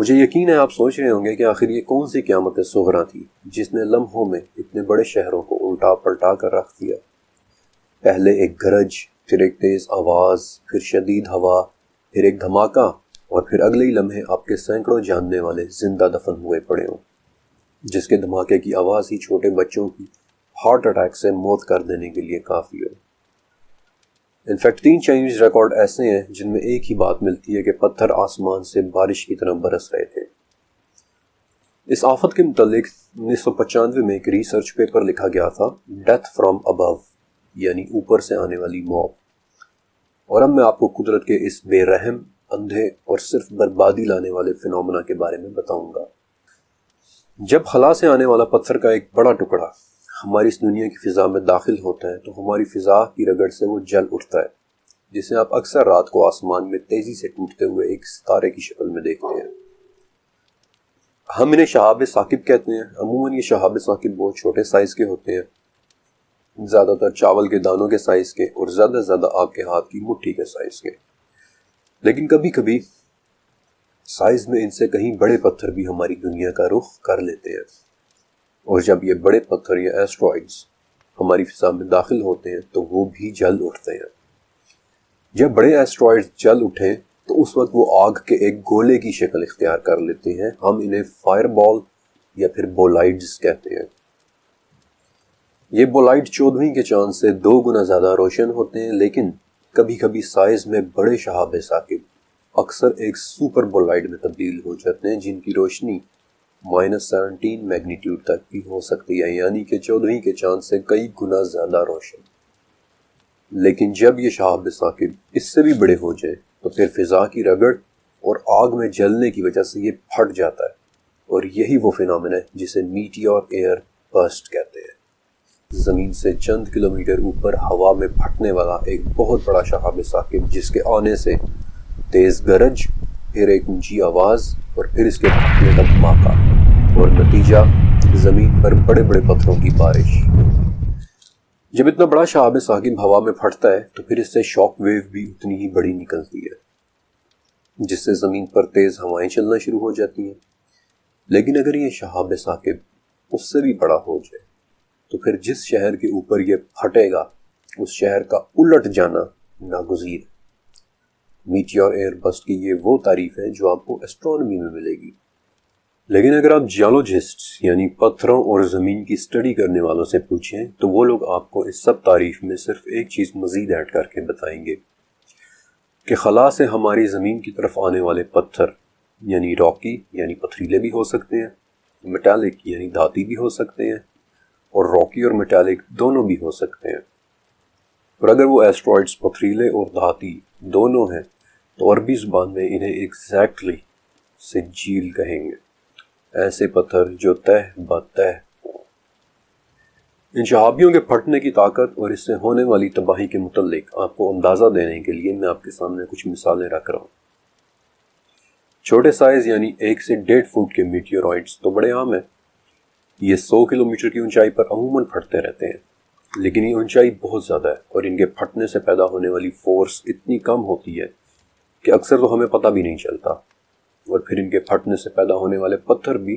مجھے یقین ہے آپ سوچ رہے ہوں گے کہ آخر یہ کون سی قیامت صغریٰ تھی جس نے لمحوں میں اتنے بڑے شہروں کو الٹا پلٹا کر رکھ دیا۔ پہلے ایک گرج، پھر ایک تیز آواز، پھر شدید ہوا، پھر ایک دھماکہ، اور پھر اگلے ہی لمحے آپ کے سینکڑوں جاننے والے زندہ دفن ہوئے پڑے ہوں، جس کے دھماکے کی آواز ہی چھوٹے بچوں کی ہارٹ اٹیک سے موت کر دینے کے لیے کافی ہو۔ انفیکٹ 3 چائنیز ریکارڈ ایسے ہیں جن میں ایک ہی بات ملتی ہے کہ پتھر آسمان سے بارش کی طرح برس رہے تھے۔ اس آفت کے متعلق 1995 میں ایک ریسرچ پیپر لکھا گیا تھا، ڈیتھ فرام ابو، یعنی اوپر سے آنے والی موت۔ اور اب میں آپ کو قدرت کے اس بے رحم، اندھے اور صرف بربادی لانے والے فینومنا کے بارے میں بتاؤں گا۔ جب خلا سے آنے والا پتھر کا ایک بڑا ٹکڑا ہماری اس دنیا کی فضا میں داخل ہوتا ہے تو ہماری فضا کی رگڑ سے وہ جل اٹھتا ہے، جسے آپ اکثر رات کو آسمان میں تیزی سے ٹوٹتے ہوئے ایک ستارے کی شکل میں دیکھتے ہیں۔ ہم انہیں شہاب ثاقب کہتے ہیں۔ عموماً یہ شہاب ثاقب بہت چھوٹے سائز کے ہوتے ہیں، زیادہ تر چاول کے دانوں کے سائز کے اور زیادہ سے زیادہ آپ کے ہاتھ کی مٹھی کے سائز کے، لیکن کبھی کبھی سائز میں ان سے کہیں بڑے پتھر بھی ہماری دنیا کا رخ کر لیتے ہیں، اور جب یہ بڑے پتھر یا ایسٹرائڈز ہماری فضا میں داخل ہوتے ہیں تو وہ بھی جل اٹھتے ہیں۔ جب بڑے ایسٹرائڈز جل اٹھیں تو اس وقت وہ آگ کے ایک گولے کی شکل اختیار کر لیتے ہیں۔ ہم انہیں فائر بال یا پھر بولائڈز کہتے ہیں۔ یہ بولائڈ 14ویں کے چاند سے 2 گنا زیادہ روشن ہوتے ہیں، لیکن کبھی کبھی سائز میں بڑے شہاب ثاقب اکثر ایک سپر بولائڈ میں تبدیل ہو جاتے ہیں، جن کی روشنی -17 میگنیٹیوڈ تک بھی ہو سکتی ہے، یعنی کہ 14ویں کے چاند سے کئی گنا زیادہ روشن۔ لیکن جب یہ شہاب ثاقب اس سے بھی بڑے ہو جائیں تو پھر فضا کی رگڑ اور آگ میں جلنے کی وجہ سے یہ پھٹ جاتا ہے، اور یہی وہ فینومنا ہے جسے میٹیور ایئر برسٹ کہتے ہیں۔ زمین سے چند کلومیٹر اوپر ہوا میں پھٹنے والا ایک بہت بڑا شہاب ثاقب، جس کے آنے سے تیز گرج، پھر ایک اونچی آواز، اور پھر اس کے پھٹنے کا دھماکہ، اور نتیجہ زمین پر بڑے بڑے پتھروں کی بارش۔ جب اتنا بڑا شہاب ثاقب ہوا میں پھٹتا ہے تو پھر اس سے شاک ویو بھی اتنی ہی بڑی نکلتی ہے، جس سے زمین پر تیز ہوائیں چلنا شروع ہو جاتی ہیں۔ لیکن اگر یہ شہاب ثاقب اس سے بھی بڑا ہو جائے تو پھر جس شہر کے اوپر یہ پھٹے گا اس شہر کا الٹ جانا ناگزیر ہے۔ میٹیور ایئر برسٹ کی یہ وہ تعریف ہے جو آپ کو ایسٹرونومی میں ملے گی، لیکن اگر آپ جیولوجسٹ یعنی پتھروں اور زمین کی اسٹڈی کرنے والوں سے پوچھیں تو وہ لوگ آپ کو اس سب تعریف میں صرف ایک چیز مزید ایڈ کر کے بتائیں گے کہ خلا سے ہماری زمین کی طرف آنے والے پتھر یعنی راکی یعنی پتھریلے بھی ہو سکتے ہیں، میٹالک یعنی دھاتی بھی ہو سکتے ہیں، اور راکی اور میٹالک دونوں بھی ہو سکتے ہیں۔ اور اگر وہ ایسٹرائڈز پتھریلے اور دھاتی دونوں ہیں تو عربی زبان میں انہیں ایگزیکٹلی سجیل کہیں گے، ایسے پتھر جو تہ بتہ ہوں۔ ان شہابیوں کے پھٹنے کی طاقت اور اس سے ہونے والی تباہی کے متعلق آپ کو اندازہ دینے کے لیے میں آپ کے سامنے کچھ مثالیں رکھ رہا ہوں۔ چھوٹے سائز یعنی 1 سے 1.5 فٹ کے میٹیورائڈز تو بڑے عام ہیں۔ یہ 100 کلومیٹر کی اونچائی پر عموماً پھٹتے رہتے ہیں، لیکن یہ اونچائی بہت زیادہ ہے اور ان کے پھٹنے سے پیدا ہونے والی فورس اتنی کم ہوتی ہے کہ اکثر تو ہمیں پتہ بھی نہیں چلتا، اور پھر ان کے پھٹنے سے پیدا ہونے والے پتھر بھی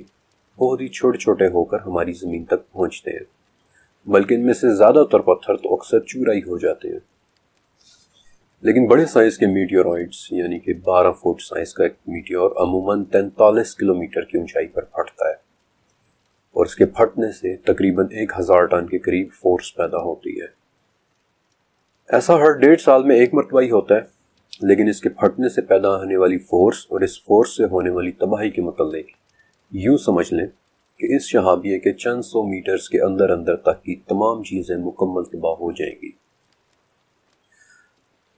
بہت ہی چھوٹے چھوٹے ہو کر ہماری زمین تک پہنچتے ہیں، بلکہ ان میں سے زیادہ تر پتھر تو اکثر چورا ہی ہو جاتے ہیں۔ لیکن بڑے سائز کے میٹیورائڈز یعنی کہ 12 فٹ سائز کا ایک میٹیور عموماً 43 کلومیٹر کی اونچائی پر پھٹتا ہے، اور اس کے پھٹنے سے تقریباً 1000 ٹن کے قریب فورس پیدا ہوتی ہے۔ ایسا ہر 1.5 سال میں ایک مرتبہ ہی ہوتا ہے، لیکن اس کے پھٹنے سے پیدا ہونے والی فورس اور اس فورس سے ہونے والی تباہی کے متعلق یوں سمجھ لیں کہ اس شہابیے کے چند 100 میٹرز کے اندر اندر تک کی تمام چیزیں مکمل تباہ ہو جائیں گی۔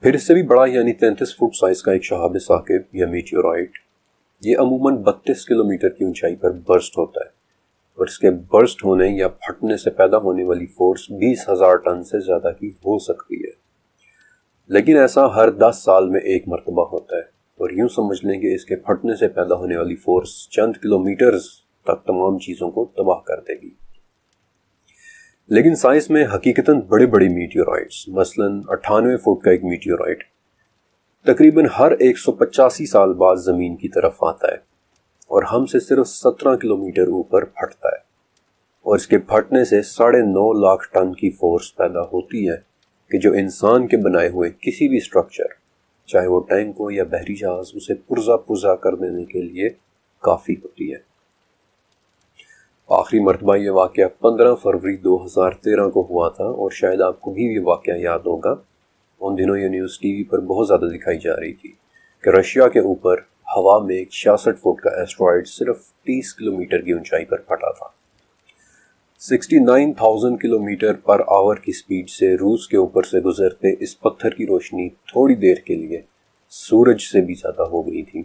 پھر اس سے بھی بڑا یعنی 33 فٹ سائز کا ایک شہاب ثاقب یا میٹیورائٹ، یہ عموماً 32 کلومیٹر کی اونچائی پر برسٹ ہوتا ہے، اور اس کے برسٹ ہونے یا پھٹنے سے پیدا ہونے والی فورس 20,000 ٹن سے زیادہ کی ہو سکتی ہے، لیکن ایسا ہر 10 سال میں ایک مرتبہ ہوتا ہے، اور یوں سمجھ لیں کہ اس کے پھٹنے سے پیدا ہونے والی فورس چند کلومیٹرز تک تمام چیزوں کو تباہ کر دے گی۔ لیکن سائنس میں حقیقتاً بڑے بڑے میٹیورائٹس، مثلاً 98 فٹ کا ایک میٹیورائٹ تقریباً ہر 185 سال بعد زمین کی طرف آتا ہے، اور ہم سے صرف 17 کلومیٹر اوپر پھٹتا ہے، اور اس کے پھٹنے سے 9.5 لاکھ ٹن کی فورس پیدا ہوتی ہے کہ جو انسان کے بنائے ہوئے کسی بھی سٹرکچر، چاہے وہ ٹینک ہو یا بحری جہاز، اسے پرزا پرزا کر دینے کے لیے کافی ہوتی ہے۔ آخری مرتبہ یہ واقعہ 15 فروری 2013 کو ہوا تھا، اور شاید آپ کو بھی یہ واقعہ یاد ہوگا۔ ان دنوں یہ نیوز ٹی وی پر بہت زیادہ دکھائی جا رہی تھی کہ رشیا کے اوپر ہوا میں ایک 66 فٹ کا ایسٹرائیڈ صرف 30 کلومیٹر کی اونچائی پر پھٹا تھا۔ 69,000 کلومیٹر پر آور کی سپیڈ سے روس کے اوپر سے گزرتے اس پتھر کی روشنی تھوڑی دیر کے لیے سورج سے بھی زیادہ ہو گئی تھی،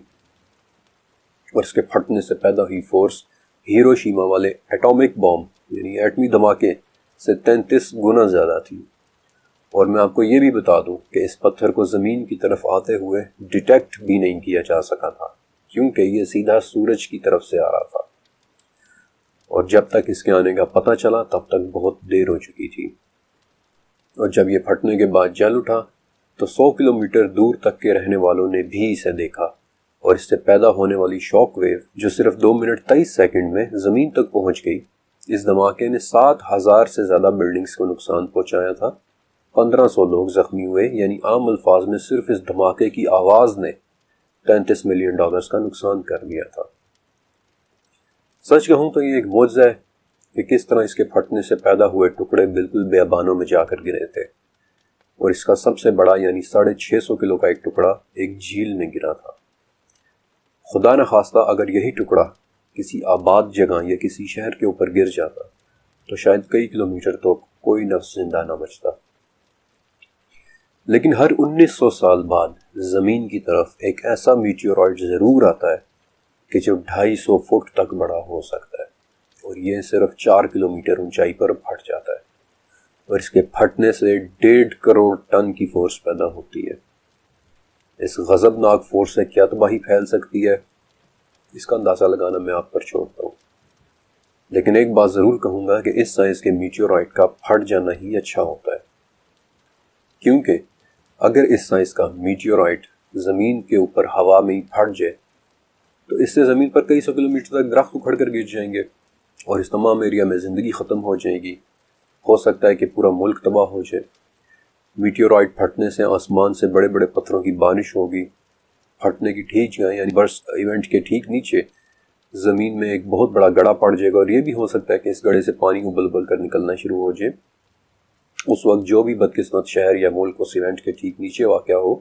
اور اس کے پھٹنے سے پیدا ہوئی فورس ہیروشیما والے ایٹامک بام یعنی ایٹمی دھماکے سے 33 گنا زیادہ تھی۔ اور میں آپ کو یہ بھی بتا دوں کہ اس پتھر کو زمین کی طرف آتے ہوئے ڈیٹیکٹ بھی نہیں کیا جا سکا تھا، کیونکہ یہ سیدھا سورج کی طرف سے آ رہا تھا، اور جب تک اس کے آنے کا پتہ چلا تب تک بہت دیر ہو چکی تھی۔ اور جب یہ پھٹنے کے بعد جل اٹھا تو 100 کلومیٹر دور تک کے رہنے والوں نے بھی اسے دیکھا، اور اس سے پیدا ہونے والی شاک ویو جو صرف 2 منٹ 23 سیکنڈ میں زمین تک پہنچ گئی، اس دھماکے نے 7,000 سے زیادہ بلڈنگز کو نقصان پہنچایا تھا، 1500 لوگ زخمی ہوئے، یعنی عام الفاظ میں صرف اس دھماکے کی آواز نے $33 ملین کا نقصان کر دیا تھا۔ سچ کہوں تو یہ ایک معجزہ ہے کہ کس طرح اس کے پھٹنے سے پیدا ہوئے ٹکڑے بالکل بیابانوں میں جا کر گرے تھے، اور اس کا سب سے بڑا یعنی 650 کلو کا ایک ٹکڑا ایک جھیل میں گرا تھا۔ خدا نہ خواستہ اگر یہی ٹکڑا کسی آباد جگہ یا کسی شہر کے اوپر گر جاتا تو شاید کئی کلومیٹر تو کوئی نفس زندہ نہ بچتا۔ لیکن ہر 1900 سال بعد زمین کی طرف ایک ایسا میٹیورائٹ ضرور آتا ہے کہ جو 250 فٹ تک بڑا ہو سکتا ہے، اور یہ صرف 4 کلومیٹر اونچائی پر پھٹ جاتا ہے، اور اس کے پھٹنے سے 1.5 کروڑ ٹن کی فورس پیدا ہوتی ہے۔ اس غضبناک فورس سے کیا تباہی پھیل سکتی ہے، اس کا اندازہ لگانا میں آپ پر چھوڑتا ہوں، لیکن ایک بات ضرور کہوں گا کہ اس سائز کے میٹیورائٹ کا پھٹ جانا ہی اچھا ہوتا ہے، کیونکہ اگر اس سائز کا میٹیورائٹ زمین کے اوپر ہوا میں ہی پھٹ جائے تو اس سے زمین پر کئی 100 کلومیٹر تک درخت اکھڑ کر گر جائیں گے، اور اس تمام ایریا میں زندگی ختم ہو جائے گی، ہو سکتا ہے کہ پورا ملک تباہ ہو جائے۔ میٹیورائٹ پھٹنے سے آسمان سے بڑے بڑے پتھروں کی بارش ہوگی، پھٹنے کی ٹھیک جگہ یعنی برسٹ ایونٹ کے ٹھیک نیچے زمین میں ایک بہت بڑا گڑھا پڑ جائے گا، اور یہ بھی ہو سکتا ہے کہ اس گڑھے سے پانی ابل ابل کر نکلنا شروع ہو جائے۔ اس وقت جو بھی بدقسمت شہر یا ملک اس ایونٹ کے ٹھیک نیچے واقع ہو،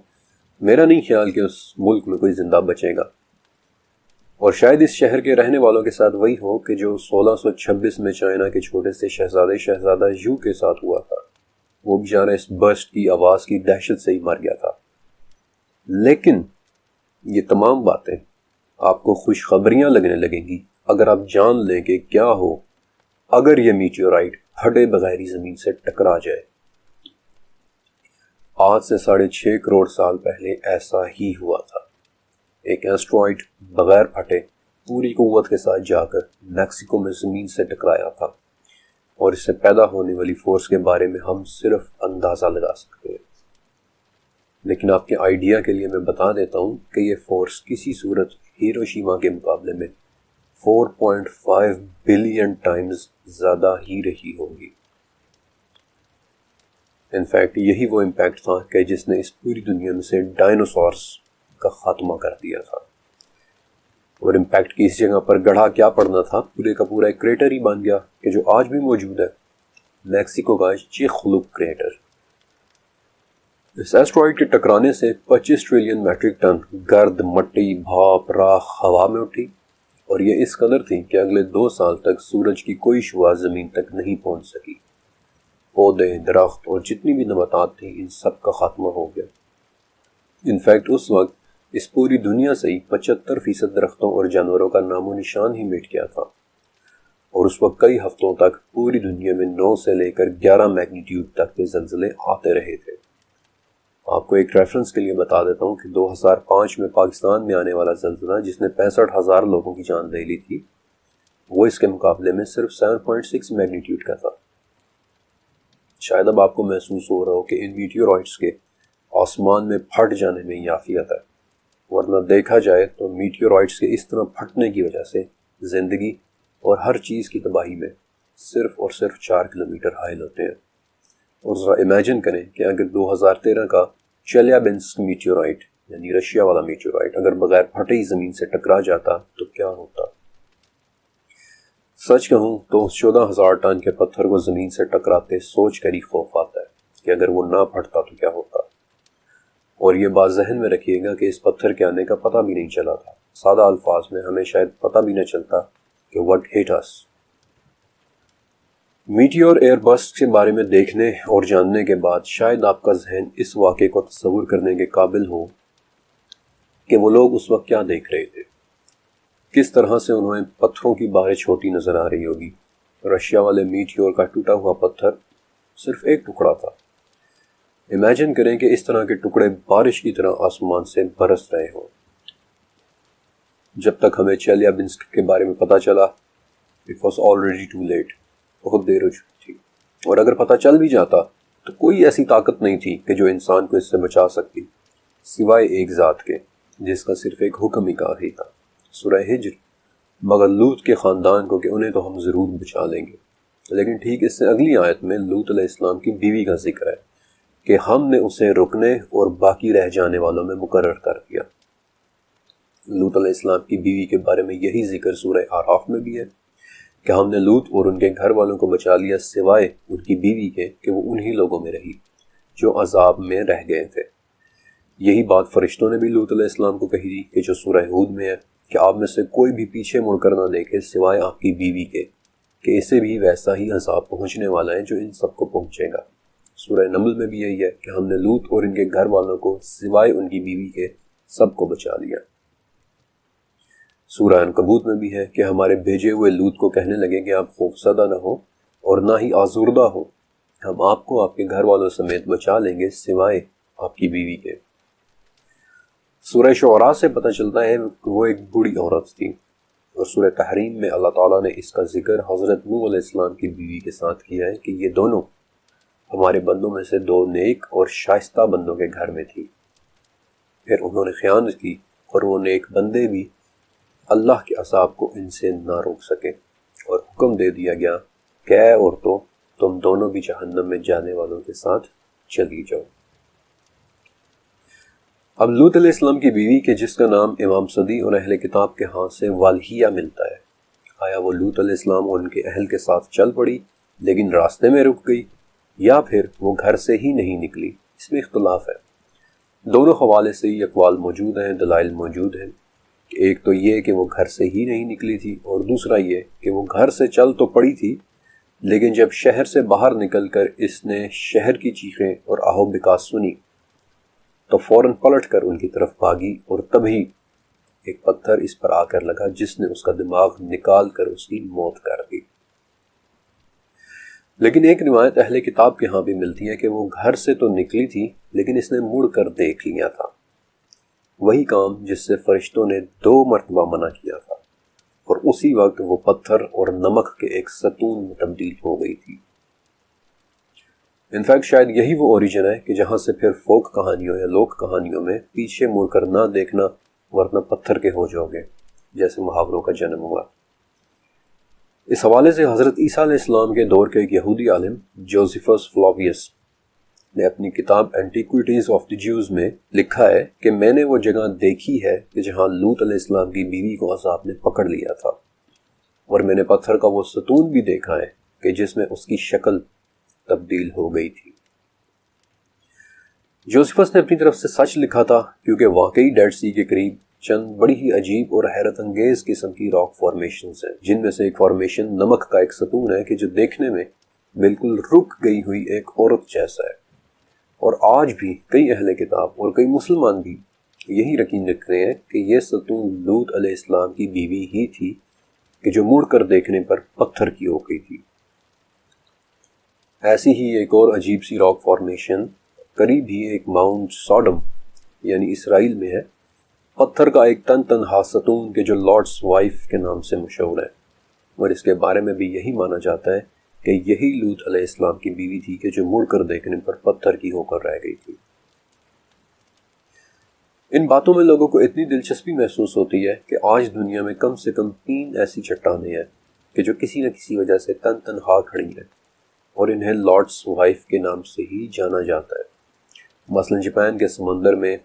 میرا نہیں خیال کہ اس ملک میں کوئی زندہ بچے گا، اور شاید اس شہر کے رہنے والوں کے ساتھ وہی ہو کہ جو 1626 میں چائنا کے چھوٹے سے شہزادہ یو کے ساتھ ہوا تھا۔ وہ بیچارہ اس برسٹ کی آواز کی دہشت سے ہی مر گیا تھا۔ لیکن یہ تمام باتیں آپ کو خوشخبریاں لگنے لگیں گی اگر آپ جان لیں کہ کیا ہو اگر یہ میٹیورائٹ پھٹے بغیر ہی زمین سے ٹکرا جائے۔ آج سے 6.5 کروڑ سال پہلے ایسا ہی ہوا تھا۔ ایک ایسٹرائڈ بغیر پھٹے پوری قوت کے ساتھ جا کر میکسیکو میں زمین سے ٹکرایا تھا، اور اس سے پیدا ہونے والی فورس کے بارے میں ہم صرف اندازہ لگا سکتے ہیں۔ لیکن آپ کے آئیڈیا کے لیے میں بتا دیتا ہوں کہ یہ فورس کسی صورت ہیروشیما کے مقابلے میں 4.5 بلین ٹائمز زیادہ ہی رہی ہوگی۔ انفیکٹ یہی وہ امپیکٹ تھا کہ جس نے اس پوری دنیا میں سے ڈائنوسارز کا خاتمہ کر دیا تھا، اور امپیکٹ کی اس جگہ پر گڑھا کیا پڑنا تھا، پورے کا پورا ایک کریٹر ہی بن گیا کہ جو آج بھی موجود ہے، میکسیکو کا چیخلوک کریٹر۔ اس ایسٹرائڈ کے ٹکرانے سے 25 ٹریلین میٹرک ٹن گرد، مٹی، بھاپ، راکھ ہوا میں اٹھی، اور یہ اس قدر تھی کہ اگلے 2 سال تک سورج کی کوئی شعاع زمین تک نہیں پہنچ سکی۔ پودے، درخت اور جتنی بھی نباتات تھیں، ان سب کا خاتمہ ہو گیا۔ انفیکٹ اس وقت اس پوری دنیا سے ہی 75% درختوں اور جانوروں کا نام و نشان ہی مٹ گیا تھا، اور اس وقت کئی ہفتوں تک پوری دنیا میں 9 سے لے کر 11 میگنیٹیوڈ تک کے زلزلے آتے رہے تھے۔ آپ کو ایک ریفرنس کے لیے بتا دیتا ہوں کہ 2005 میں پاکستان میں آنے والا زلزلہ جس نے 65,000 لوگوں کی جان لے لی تھی، وہ اس کے مقابلے میں صرف 7.6 میگنیٹیوڈ کا تھا۔ شاید اب آپ کو محسوس ہو رہا ہو کہ ان میٹیورائٹس کے آسمان میں پھٹ جانے میں ہی عافیت ہے، ورنہ دیکھا جائے تو میٹیورائٹس کے اس طرح پھٹنے کی وجہ سے زندگی اور ہر چیز کی تباہی میں صرف اور صرف 4 کلومیٹر حائل ہوتے ہیں۔ اور ذرا امیجن کریں کہ اگر 2013 کا چیلیابنسک میٹیورائٹ یعنی رشیا والا میٹیورائٹ اگر بغیر پھٹے ہی زمین سے ٹکرا جاتا تو کیا ہوتا۔ سچ کہوں تو اس 14,000 ٹن کے پتھر کو زمین سے ٹکراتے سوچ کر ہی خوف آتا ہے کہ اگر وہ نہ پھٹتا تو کیا ہوتا۔ اور یہ بات ذہن میں رکھیے گا کہ اس پتھر کے آنے کا پتہ بھی نہیں چلا تھا۔ سادہ الفاظ میں ہمیں شاید پتہ بھی نہ چلتا کہ what hit us۔ Meteor air burst کے بارے میں دیکھنے اور جاننے کے بعد شاید آپ کا ذہن اس واقعے کو تصور کرنے کے قابل ہو کہ وہ لوگ اس وقت کیا دیکھ رہے تھے، کس طرح سے انہیں پتھروں کی بارش ہوتی نظر آ رہی ہوگی۔ رشیا والے میٹیور کا ٹوٹا ہوا پتھر صرف ایک ٹکڑا تھا۔ امیجن کریں کہ اس طرح کے ٹکڑے بارش کی طرح آسمان سے برس رہے ہوں۔ جب تک ہمیں چیلیابنسک کے بارے میں پتہ چلا it was already too late، بہت دیر ہو چکی تھی۔ اور اگر پتہ چل بھی جاتا تو کوئی ایسی طاقت نہیں تھی کہ جو انسان کو اس سے بچا سکتی، سوائے ایک ذات کے جس کا صرف ایک حکم ہی کافی تھا، سورہ ہجر، مگر لوط کے خاندان کو کہ انہیں تو ہم ضرور بچا لیں گے۔ لیکن ٹھیک اس سے اگلی آیت میں لوط علیہ السلام کی بیوی کا ذکر ہے کہ ہم نے اسے رکنے اور باقی رہ جانے والوں میں مقرر کر دیا۔ لوط علیہ السلام کی بیوی کے بارے میں یہی ذکر سورہ اعراف میں بھی ہے کہ ہم نے لوط اور ان کے گھر والوں کو بچا لیا سوائے ان کی بیوی کے کہ وہ انہی لوگوں میں رہی جو عذاب میں رہ گئے تھے۔ یہی بات فرشتوں نے بھی لوط علیہ السلام کو کہی تھی کہ جو سورہ ہود میں ہے کہ آپ میں سے کوئی بھی پیچھے مڑ کر نہ دیکھے سوائے آپ کی بیوی کے کہ اسے بھی ویسا ہی عذاب پہنچنے والا ہے جو ان سب کو پہنچے گا۔ سورہ نمل میں بھی یہی ہے کہ ہم نے لوط اور ان کے گھر والوں کو سوائے ان کی بیوی کے سب کو بچا لیا۔ سورہ عنکبوت میں بھی ہے کہ ہمارے بھیجے ہوئے لوط کو کہنے لگے کہ آپ خوفزدہ نہ ہو اور نہ ہی آزردہ ہو، ہم آپ کو آپ کے گھر والوں سمیت بچا لیں گے سوائے آپ کی بیوی کے۔ سورہ شعراء سے پتہ چلتا ہے کہ وہ ایک بوڑھی عورت تھی، اور سورہ تحریم میں اللہ تعالیٰ نے اس کا ذکر حضرت نوح علیہ السلام کی بیوی کے ساتھ کیا ہے کہ یہ دونوں ہمارے بندوں میں سے 2 نیک اور شائستہ بندوں کے گھر میں تھی، پھر انہوں نے خیانت کی اور وہ نیک بندے بھی اللہ کے عذاب کو ان سے نہ روک سکے، اور حکم دے دیا گیا کہ اے عورتوں تم دونوں بھی جہنم میں جانے والوں کے ساتھ چلی جاؤ۔ اب لوط علیہ السلام کی بیوی کے جس کا نام امام صدی اور اہل کتاب کے ہاں سے والہیہ ملتا ہے، آیا وہ لوط علیہ السلام اور ان کے اہل کے ساتھ چل پڑی لیکن راستے میں رک گئی، یا پھر وہ گھر سے ہی نہیں نکلی؟ اس میں اختلاف ہے۔ دونوں حوالے سے یہ اقوال موجود ہیں، دلائل موجود ہیں۔ ایک تو یہ کہ وہ گھر سے ہی نہیں نکلی تھی، اور دوسرا یہ کہ وہ گھر سے چل تو پڑی تھی لیکن جب شہر سے باہر نکل کر اس نے شہر کی چیخیں اور آہ و بکا سنی تو فوراً پلٹ کر ان کی طرف بھاگی، اور تبھی ایک پتھر اس پر آ کر لگا جس نے اس کا دماغ نکال کر اس کی موت کر دی۔ لیکن ایک روایت اہل کتاب کے ہاں بھی ملتی ہے کہ وہ گھر سے تو نکلی تھی لیکن اس نے مڑ کر دیکھ لیا تھا، وہی کام جس سے فرشتوں نے 2 مرتبہ منع کیا تھا، اور اسی وقت وہ پتھر اور نمک کے ایک ستون میں تبدیل ہو گئی تھی۔ انفیکٹ شاید یہی وہ اوریجن ہے کہ جہاں سے پھر فوک کہانیوں یا لوک کہانیوں میں پیچھے مڑ کر نہ دیکھنا ورنہ پتھر کے ہو جاؤ گے جیسے محاوروں کا جنم ہوا۔ اس حوالے سے حضرت عیسیٰ علیہ السلام کے دور کے ایک یہودی عالم جوزیفس فلاویس نے اپنی کتاب اینٹیکویٹیز آف دی جیوز میں لکھا ہے کہ میں نے وہ جگہ دیکھی ہے کہ جہاں لوط علیہ السلام کی بیوی کو عذاب نے پکڑ لیا تھا، اور میں نے پتھر کا وہ ستون بھی دیکھا ہے کہ جس میں اس کی شکل تبدیل ہو گئی تھی۔ جوزیفس نے اپنی طرف سے سچ لکھا تھا کیونکہ واقعی ڈیڈ سی کے قریب چند بڑی ہی عجیب اور حیرت انگیز قسم کی راک فارمیشنز ہیں، جن میں سے ایک فارمیشن نمک کا ایک ستون ہے کہ جو دیکھنے میں بالکل رک گئی ہوئی ایک عورت جیسا ہے، اور آج بھی کئی اہل کتاب اور کئی مسلمان بھی یہی یقین رکھتے ہیں کہ یہ ستون لوط علیہ السلام کی بیوی ہی تھی کہ جو مڑ کر دیکھنے پر پتھر کی ہو گئی تھی۔ ایسی ہی ایک اور عجیب سی راک فارمیشن قریب ہی ایک ماؤنٹ سوڈم یعنی اسرائیل میں ہے، پتھر کا ایک تنہا ستون کہ جو لارڈس وائف کے نام سے مشہور ہے، اور اس کے بارے میں بھی یہی مانا جاتا ہے کہ یہی لوط علیہ السلام کی بیوی تھی کہ جو مڑ کر دیکھنے پر پتھر کی ہو کر رہ گئی تھی۔ ان باتوں میں لوگوں کو اتنی دلچسپی محسوس ہوتی ہے کہ آج دنیا میں کم سے کم 3 ایسی چٹانیں ہیں کہ جو کسی نہ کسی وجہ سے تنہا کھڑی ہیں، اور انہیں لارڈس وائف کے نام سے ہی جانا جاتا ہے۔ مثلا جاپان کے سمندر میں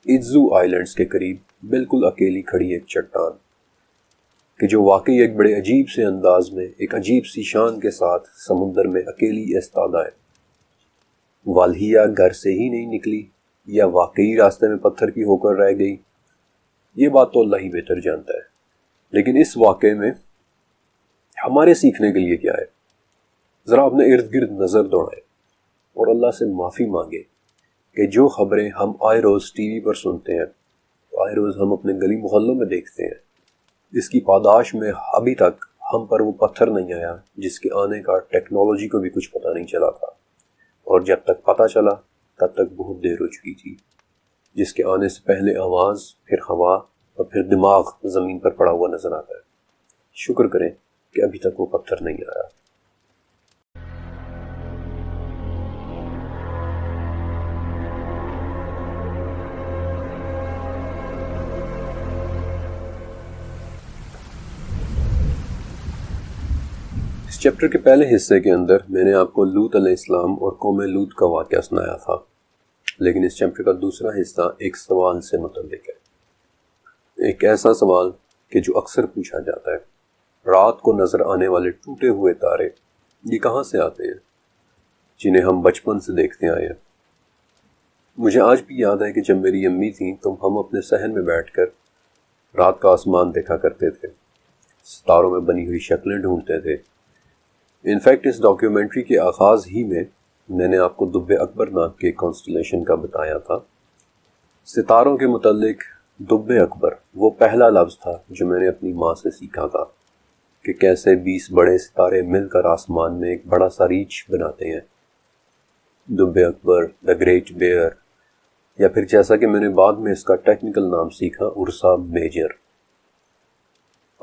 ایزو آئیلینڈز کے قریب بالکل اکیلی کھڑی ایک چٹان کہ جو واقعی ایک بڑے عجیب سے انداز میں ایک عجیب سی شان کے ساتھ سمندر میں اکیلی ایستادہ ہے۔ والہیا گھر سے ہی نہیں نکلی یا واقعی راستے میں پتھر کی ہو کر رہ گئی، یہ بات تو اللہ ہی بہتر جانتا ہے۔ لیکن اس واقعے میں ہمارے سیکھنے کے لیے کیا ہے؟ ذرا اپنے ارد گرد نظر دوڑائیں اور اللہ سے معافی مانگے کہ جو خبریں ہم آئے روز ٹی وی پر سنتے ہیں، آئے روز ہم اپنے گلی محلوں میں دیکھتے ہیں، اس کی پاداش میں ابھی تک ہم پر وہ پتھر نہیں آیا جس کے آنے کا ٹیکنالوجی کو بھی کچھ پتہ نہیں چلا تھا، اور جب تک پتہ چلا تب تک بہت دیر ہو چکی تھی، جس کے آنے سے پہلے آواز، پھر ہوا اور پھر دماغ زمین پر پڑا ہوا نظر آتا ہے۔ شکر کریں کہ ابھی تک وہ پتھر نہیں آیا۔ اس چیپٹر کے پہلے حصے کے اندر میں نے آپ کو لوط علیہ السلام اور قوم لوط کا واقعہ سنایا تھا، لیکن اس چیپٹر کا دوسرا حصہ ایک سوال سے متعلق ہے، ایک ایسا سوال کہ جو اکثر پوچھا جاتا ہے، رات کو نظر آنے والے ٹوٹے ہوئے تارے یہ کہاں سے آتے ہیں جنہیں ہم بچپن سے دیکھتے آئے ہیں؟ مجھے آج بھی یاد ہے کہ جب میری امی تھیں تو ہم اپنے صحن میں بیٹھ کر رات کا آسمان دیکھا کرتے تھے، ستاروں میں بنی ہوئی شکلیں ڈھونڈتے تھے۔ انفیکٹ اس ڈاکیومنٹری کے آغاز ہی میں نے آپ کو دب اکبر نام کے کانسٹلیشن کا بتایا تھا۔ ستاروں کے متعلق دب اکبر وہ پہلا لفظ تھا جو میں نے اپنی ماں سے سیکھا تھا کہ کیسے 20 بڑے ستارے مل کر آسمان میں ایک بڑا سا ریچھ بناتے ہیں۔ دب اکبر، دا گریٹ بیئر، یا پھر جیسا کہ میں نے بعد میں اس کا ٹیکنیکل نام سیکھا، ارسا میجر۔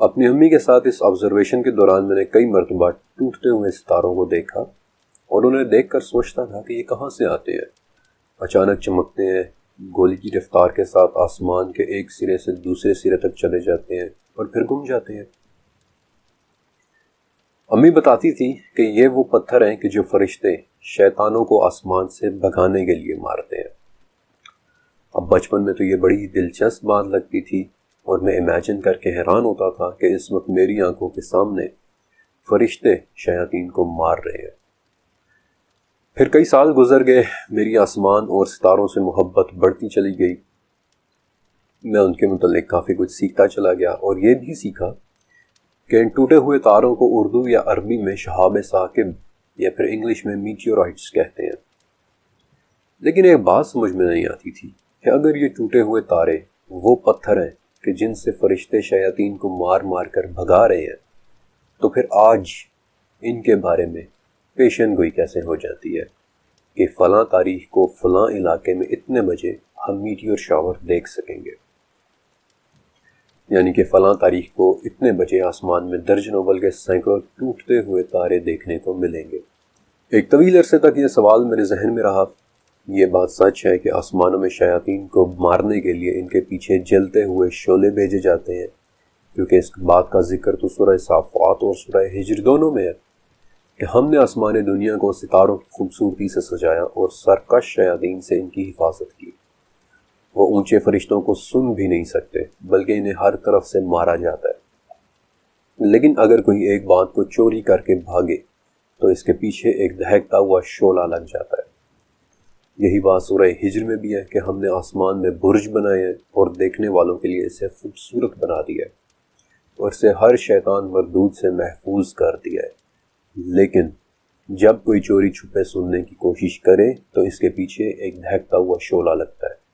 اپنی امی کے ساتھ اس آبزرویشن کے دوران میں نے کئی مرتبہ ٹوٹتے ہوئے ستاروں کو دیکھا اور انہیں دیکھ کر سوچتا تھا کہ یہ کہاں سے آتے ہیں، اچانک چمکتے ہیں، گولی کی رفتار کے ساتھ آسمان کے ایک سرے سے دوسرے سرے تک چلے جاتے ہیں اور پھر گم جاتے ہیں۔ امی بتاتی تھی کہ یہ وہ پتھر ہیں کہ جو فرشتے شیطانوں کو آسمان سے بھگانے کے لیے مارتے ہیں۔ اب بچپن میں تو یہ بڑی دلچسپ بات لگتی تھی اور میں امیجن کر کے حیران ہوتا تھا کہ اس وقت میری آنکھوں کے سامنے فرشتے شیاطین کو مار رہے ہیں۔ پھر کئی سال گزر گئے، میری آسمان اور ستاروں سے محبت بڑھتی چلی گئی، میں ان کے متعلق کافی کچھ سیکھتا چلا گیا اور یہ بھی سیکھا کہ ان ٹوٹے ہوئے تاروں کو اردو یا عربی میں شہاب ثاقب یا پھر انگلش میں میٹیورائٹس کہتے ہیں۔ لیکن ایک بات سمجھ میں نہیں آتی تھی کہ اگر یہ ٹوٹے ہوئے تارے وہ پتھر ہیں کہ جن سے فرشتے شیاطین کو مار مار کر بھگا رہے ہیں، تو پھر آج ان کے بارے میں پیشن گوئی کیسے ہو جاتی ہے کہ فلاں تاریخ کو فلاں علاقے میں اتنے بجے ہم میٹیور شاور دیکھ سکیں گے، یعنی کہ فلاں تاریخ کو اتنے بجے آسمان میں درجنوں بلکہ سینکڑوں ٹوٹتے ہوئے تارے دیکھنے کو ملیں گے۔ ایک طویل عرصے تک یہ سوال میرے ذہن میں رہا۔ یہ بات سچ ہے کہ آسمانوں میں شیاطین کو مارنے کے لیے ان کے پیچھے جلتے ہوئے شعلے بھیجے جاتے ہیں، کیونکہ اس بات کا ذکر تو سورہ صافات اور سورہ ہجر دونوں میں ہے کہ ہم نے آسمان دنیا کو ستاروں کی خوبصورتی سے سجایا اور سرکش شیاطین سے ان کی حفاظت کی۔ وہ اونچے فرشتوں کو سن بھی نہیں سکتے بلکہ انہیں ہر طرف سے مارا جاتا ہے۔ لیکن اگر کوئی ایک بات کو چوری کر کے بھاگے تو اس کے پیچھے ایک دہکتا ہوا شعلہ لگ جاتا ہے۔ یہی بات سورہ ہجر میں بھی ہے کہ ہم نے آسمان میں برج بنائے ہیں اور دیکھنے والوں کے لیے اسے خوبصورت بنا دیا ہے اور اسے ہر شیطان مردود سے محفوظ کر دیا ہے۔ لیکن جب کوئی چوری چھپے سننے کی کوشش کرے تو اس کے پیچھے ایک دہکتا ہوا شعلہ لگتا ہے۔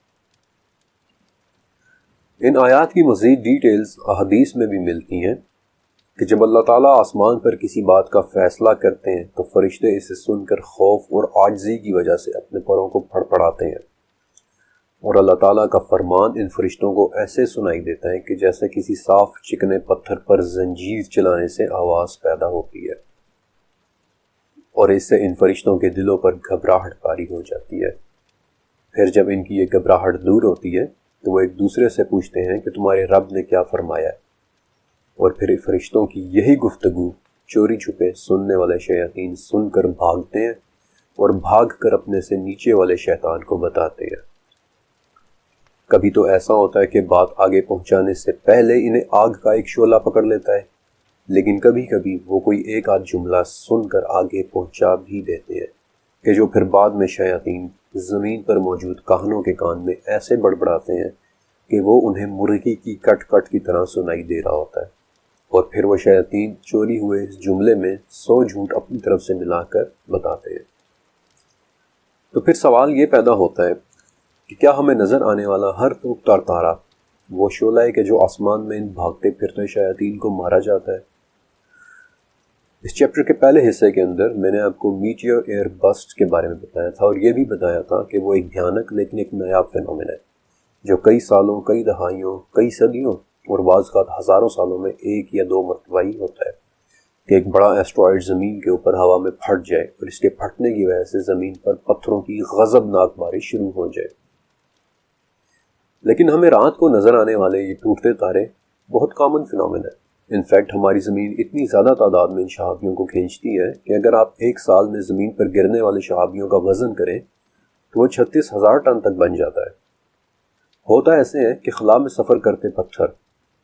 ان آیات کی مزید ڈیٹیلز احادیث میں بھی ملتی ہیں کہ جب اللہ تعالیٰ آسمان پر کسی بات کا فیصلہ کرتے ہیں تو فرشتے اسے سن کر خوف اور عاجزی کی وجہ سے اپنے پروں کو پھڑپڑاتے ہیں، اور اللہ تعالیٰ کا فرمان ان فرشتوں کو ایسے سنائی دیتا ہے کہ جیسے کسی صاف چکنے پتھر پر زنجیر چلانے سے آواز پیدا ہوتی ہے، اور اس سے ان فرشتوں کے دلوں پر گھبراہٹ طاری ہو جاتی ہے۔ پھر جب ان کی یہ گھبراہٹ دور ہوتی ہے تو وہ ایک دوسرے سے پوچھتے ہیں کہ تمہارے رب نے کیا فرمایا ہے، اور پھر فرشتوں کی یہی گفتگو چوری چھپے سننے والے شیاطین سن کر بھاگتے ہیں اور بھاگ کر اپنے سے نیچے والے شیطان کو بتاتے ہیں۔ کبھی تو ایسا ہوتا ہے کہ بات آگے پہنچانے سے پہلے انہیں آگ کا ایک شعلہ پکڑ لیتا ہے، لیکن کبھی کبھی وہ کوئی ایک آدھ جملہ سن کر آگے پہنچا بھی دیتے ہیں کہ جو پھر بعد میں شیاطین زمین پر موجود کاہنوں کے کان میں ایسے بڑبڑاتے ہیں کہ وہ انہیں مرغی کی کٹ کٹ کی طرح سنائی دے رہا ہوتا ہے، اور پھر وہ شیاطین چوری ہوئے اس جملے میں 100 جھوٹ اپنی طرف سے ملا کر بتاتے ہیں۔ تو پھر سوال یہ پیدا ہوتا ہے کہ کیا ہمیں نظر آنے والا ہر تار تارہ وہ شعلہ ہے کہ جو آسمان میں ان بھاگتے پھرتے شیاطین کو مارا جاتا ہے؟ اس چیپٹر کے پہلے حصے کے اندر میں نے آپ کو میٹیور ایئر بسٹ کے بارے میں بتایا تھا، اور یہ بھی بتایا تھا کہ وہ ایک بھیانک لیکن ایک نایاب فینومین ہے جو کئی سالوں، کئی دہائیوں، کئی صدیوں اور بعض اوقات ہزاروں سالوں میں ایک یا دو مرتبہ ہی ہوتا ہے کہ ایک بڑا ایسٹرائڈ زمین کے اوپر ہوا میں پھٹ جائے اور اس کے پھٹنے کی وجہ سے زمین پر پتھروں کی غضبناک بارش شروع ہو جائے۔ لیکن ہمیں رات کو نظر آنے والے یہ ٹوٹتے تارے بہت کامن فینومین ہے۔ انفیکٹ ہماری زمین اتنی زیادہ تعداد میں ان شہابیوں کو کھینچتی ہے کہ اگر آپ ایک سال میں زمین پر گرنے والے شہابیوں کا وزن کریں تو وہ 36,000 ٹن تک بن جاتا ہے۔ ہوتا ایسے ہے کہ خلا میں سفر کرتے پتھر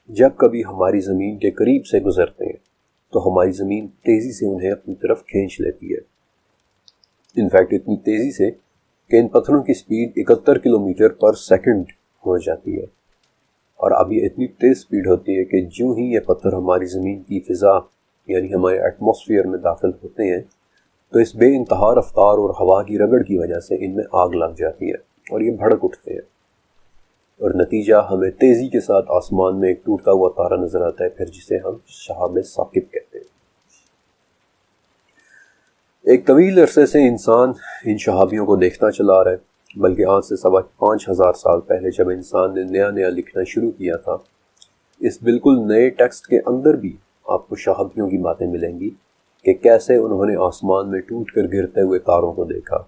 جب کبھی ہماری زمین کے قریب سے گزرتے ہیں تو ہماری زمین تیزی سے انہیں اپنی طرف کھینچ لیتی ہے۔ انفیکٹ اتنی تیزی سے کہ ان پتھروں کی سپیڈ 71 کلومیٹر پر سیکنڈ ہو جاتی ہے، اور اب یہ اتنی تیز سپیڈ ہوتی ہے کہ جو ہی یہ پتھر ہماری زمین کی فضا یعنی ہمارے ایٹماسفیئر میں داخل ہوتے ہیں تو اس بے انتہا رفتار اور ہوا کی رگڑ کی وجہ سے ان میں آگ لگ جاتی ہے اور یہ بھڑک اٹھتے ہیں، اور نتیجہ ہمیں تیزی کے ساتھ آسمان میں ایک ٹوٹتا ہوا تارا نظر آتا ہے، پھر جسے ہم شہاب ثاقب کہتے ہیں۔ ایک طویل عرصے سے انسان ان شہابیوں کو دیکھتا چلا رہا ہے، بلکہ آج سے 5,500 سال پہلے جب انسان نے نیا لکھنا شروع کیا تھا، اس بالکل نئے ٹیکسٹ کے اندر بھی آپ کو شہابیوں کی باتیں ملیں گی کہ کیسے انہوں نے آسمان میں ٹوٹ کر گرتے ہوئے تاروں کو دیکھا،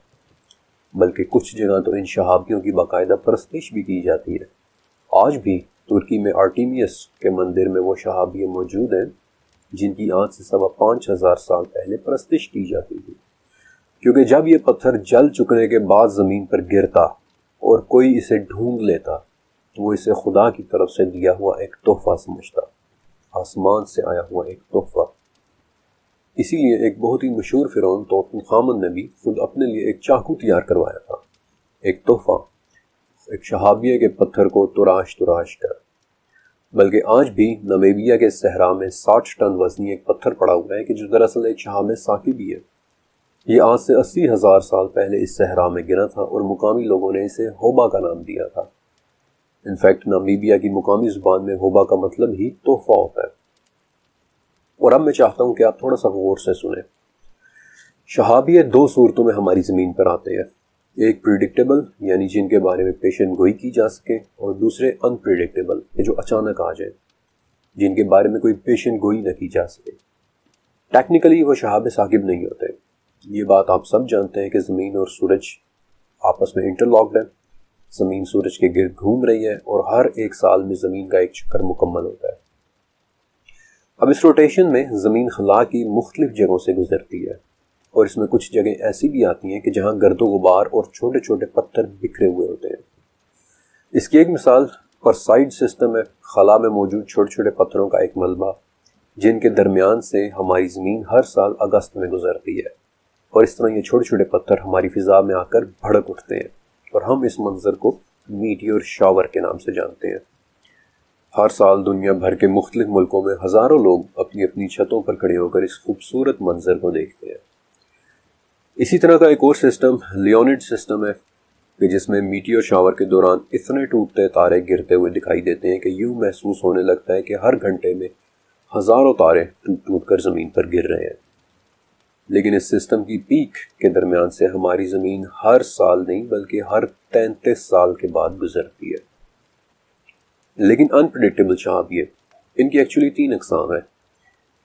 بلکہ کچھ جگہ تو ان شہابیوں کی باقاعدہ پرستش بھی کی جاتی ہے۔ آج بھی ترکی میں آرٹیمیس کے مندر میں وہ شہابیے موجود ہیں جن کی آج سے 5,500 سال پہلے پرستش کی جاتی تھی، کیونکہ جب یہ پتھر جل چکنے کے بعد زمین پر گرتا اور کوئی اسے ڈھونڈ لیتا تو وہ اسے خدا کی طرف سے دیا ہوا ایک تحفہ سمجھتا، آسمان سے آیا ہوا ایک تحفہ۔ اسی لیے ایک بہت ہی مشہور فرعون توتن خامن نے بھی خود اپنے لیے ایک چاقو تیار کروایا تھا، ایک تحفہ، ایک شہابیہ کے پتھر کو تراش کر۔ بلکہ آج بھی نمیبیا کے صحرا میں 60 ٹن وزنی ایک پتھر پڑا ہوا ہے کہ جو دراصل ایک شہاب ثاقب ہی ہے۔ یہ آج سے 80,000 سال پہلے اس صحرا میں گرا تھا اور مقامی لوگوں نے اسے ہوبا کا نام دیا تھا۔ انفیکٹ نمیبیا کی مقامی زبان میں ہوبا کا مطلب ہی تحفہ ہوتا ہے۔ اور اب میں چاہتا ہوں کہ آپ تھوڑا سا غور سے سنیں۔ شہابیہ 2 صورتوں میں ہماری زمین پر آتے ہیں، ایک پریڈکٹیبل یعنی جن کے بارے میں پیشن گوئی کی جا سکے، اور دوسرے انپریڈکٹیبل کہ جو اچانک آ جائیں، جن کے بارے میں کوئی پیشن گوئی نہ کی جا سکے۔ ٹیکنیکلی وہ شہاب ثاقب نہیں ہوتے، یہ بات آپ سب جانتے ہیں کہ زمین اور سورج آپس میں انٹرلاکڈ ہے، زمین سورج کے گرد گھوم رہی ہے اور ہر 1 سال میں زمین کا ایک چکر مکمل ہوتا ہے۔ اب اس روٹیشن میں زمین خلا کی مختلف جگہوں سے گزرتی ہے، اور اس میں کچھ جگہیں ایسی بھی آتی ہیں کہ جہاں گرد و غبار اور چھوٹے چھوٹے پتھر بکھرے ہوئے ہوتے ہیں۔ اس کی ایک مثال پرسائڈ سسٹم ہے، خلا میں موجود چھوٹے چھوٹے پتھروں کا ایک ملبہ جن کے درمیان سے ہماری زمین ہر سال اگست میں گزرتی ہے، اور اس طرح یہ چھوٹے چھوٹے پتھر ہماری فضا میں آ کر بھڑک اٹھتے ہیں، اور ہم اس منظر کو میٹیور شاور کے نام سے جانتے ہیں۔ ہر سال دنیا بھر کے مختلف ملکوں میں ہزاروں لوگ اپنی اپنی چھتوں پر کھڑے ہو کر اس خوبصورت منظر کو دیکھتے ہیں۔ اسی طرح کا ایک اور سسٹم لیونڈ سسٹم ہے کہ جس میں میٹیور شاور کے دوران اتنے ٹوٹتے تارے گرتے ہوئے دکھائی دیتے ہیں کہ یوں محسوس ہونے لگتا ہے کہ ہر گھنٹے میں ہزاروں تارے ٹوٹ کر زمین پر گر رہے ہیں۔ لیکن اس سسٹم کی پیک کے درمیان سے ہماری زمین ہر سال نہیں بلکہ ہر 33 سال کے بعد گزرتی ہے۔ لیکن انپریڈکٹیبل شہابیہ، ان کی ایکچولی 3 اقسام ہیں،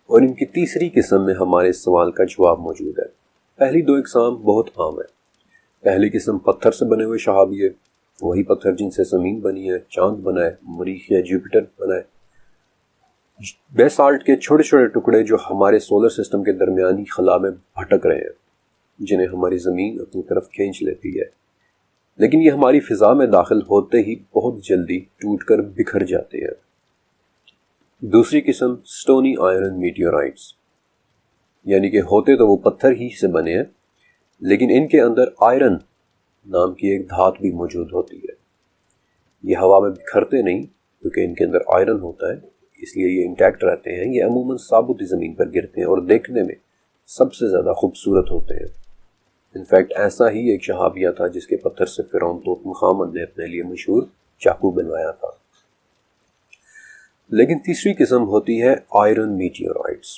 اور ان کی تیسری قسم میں ہمارے سوال کا جواب موجود ہے۔ پہلی 2 اقسام بہت عام ہیں۔ پہلی قسم پتھر سے بنے ہوئے شہابیے، وہی پتھر جن سے زمین بنی ہے، چاند بنا ہے، مریخ یا جوپیٹر بنا ہے۔ بیسالٹ کے چھوٹے چھوٹے ٹکڑے جو ہمارے سولر سسٹم کے درمیانی خلا میں بھٹک رہے ہیں، جنہیں ہماری زمین اپنی طرف کھینچ لیتی ہے، لیکن یہ ہماری فضا میں داخل ہوتے ہی بہت جلدی ٹوٹ کر بکھر جاتے ہیں۔ دوسری قسم سٹونی آئرن میٹیورائٹس، یعنی کہ ہوتے تو وہ پتھر ہی سے بنے ہیں، لیکن ان کے اندر آئرن نام کی ایک دھات بھی موجود ہوتی ہے۔ یہ ہوا میں بکھرتے نہیں کیونکہ ان کے اندر آئرن ہوتا ہے، اس لیے یہ انٹیکٹ رہتے ہیں۔ یہ عموماً ثابت زمین پر گرتے ہیں اور دیکھنے میں سب سے زیادہ خوبصورت ہوتے ہیں۔ انفیکٹ ایسا ہی ایک شہابیہ تھا جس کے پتھر سے فرعون توت عنخ آمن نے اپنے لیے مشہور چاقو بنوایا تھا۔ لیکن تیسری قسم ہوتی ہے آئرن میٹیورائٹس،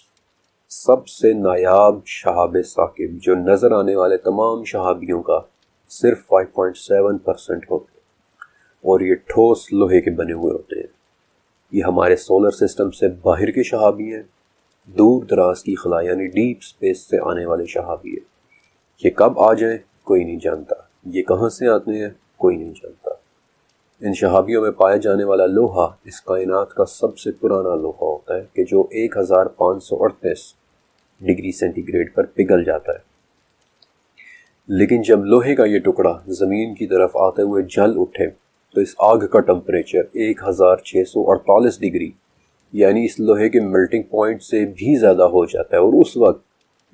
سب سے نایاب شہاب ثاقب، جو نظر آنے والے تمام شہابیوں کا صرف 5.7% ہوتے ہیں، اور یہ ٹھوس لوہے کے بنے ہوئے ہوتے ہیں۔ یہ ہمارے سولر سسٹم سے باہر کے شہابی ہیں، دور دراز کی خلا یعنی ڈیپ سپیس سے آنے والے شہابی ہیں۔ یہ کب آ جائیں کوئی نہیں جانتا، یہ کہاں سے آتے ہیں کوئی نہیں جانتا۔ ان شہابیوں میں پایا جانے والا لوہا اس کائنات کا سب سے پرانا لوہا ہوتا ہے کہ جو 1538 ڈگری سینٹی گریڈ پر پگھل جاتا ہے۔ لیکن جب لوہے کا یہ ٹکڑا زمین کی طرف آتے ہوئے جل اٹھے تو اس آگ کا ٹمپریچر 1648 ڈگری یعنی اس لوہے کے میلٹنگ پوائنٹ سے بھی زیادہ ہو جاتا ہے، اور اس وقت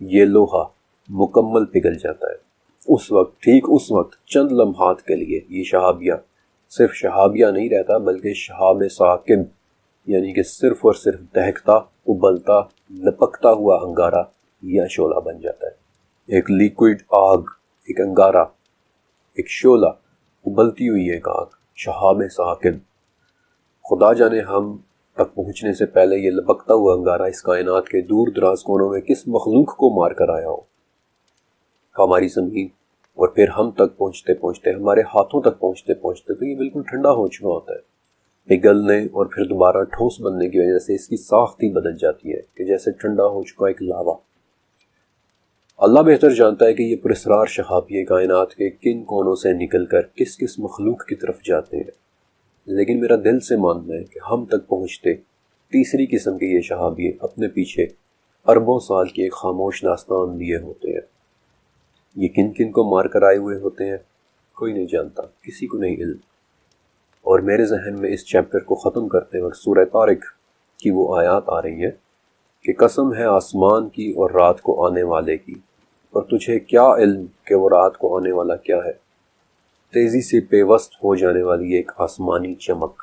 یہ لوہا مکمل پگھل جاتا ہے۔ ٹھیک اس وقت چند لمحات کے لیے یہ شہابیہ صرف شہابیہ نہیں رہتا بلکہ شہاب ثاقب، یعنی کہ صرف اور صرف دہکتا، ابلتا، لپکتا ہوا انگارہ یا شعلہ بن جاتا ہے۔ ایک لیکوڈ آگ، ایک انگارہ، ایک شعلہ، ابلتی ہوئی ایک آگ، شہاب ثاقب۔ خدا جانے ہم تک پہنچنے سے پہلے یہ لپکتا ہوا انگارہ اس کائنات کے دور دراز کونوں میں کس مخلوق کو مار کر آیا ہو۔ ہماری زمین اور پھر ہم تک پہنچتے پہنچتے، ہمارے ہاتھوں تک پہنچتے پہنچتے تو یہ بالکل ٹھنڈا ہو چکا ہوتا ہے۔ پگھلنے اور پھر دوبارہ ٹھوس بننے کی وجہ سے اس کی ساخت ہی بدل جاتی ہے کہ جیسے ٹھنڈا ہو چکا ایک لاوا۔ اللہ بہتر جانتا ہے کہ یہ پراسرار شہابیہ کائنات کے کن کونوں سے نکل کر کس کس مخلوق کی طرف جاتے ہیں، لیکن میرا دل سے ماننا ہے کہ ہم تک پہنچتے تیسری قسم کے یہ شہابیہ اپنے پیچھے اربوں سال کی ایک خاموش داستان لیے ہوتے ہیں۔ یہ کن کن کو مار کر آئے ہوئے ہوتے ہیں کوئی نہیں جانتا، کسی کو نہیں علم۔ اور میرے ذہن میں اس چیپٹر کو ختم کرتے وقت سورہ طارق کی وہ آیات آ رہی ہے کہ قسم ہے آسمان کی اور رات کو آنے والے کی، اور تجھے کیا علم کہ وہ رات کو آنے والا کیا ہے، تیزی سے پیوست ہو جانے والی ایک آسمانی چمک۔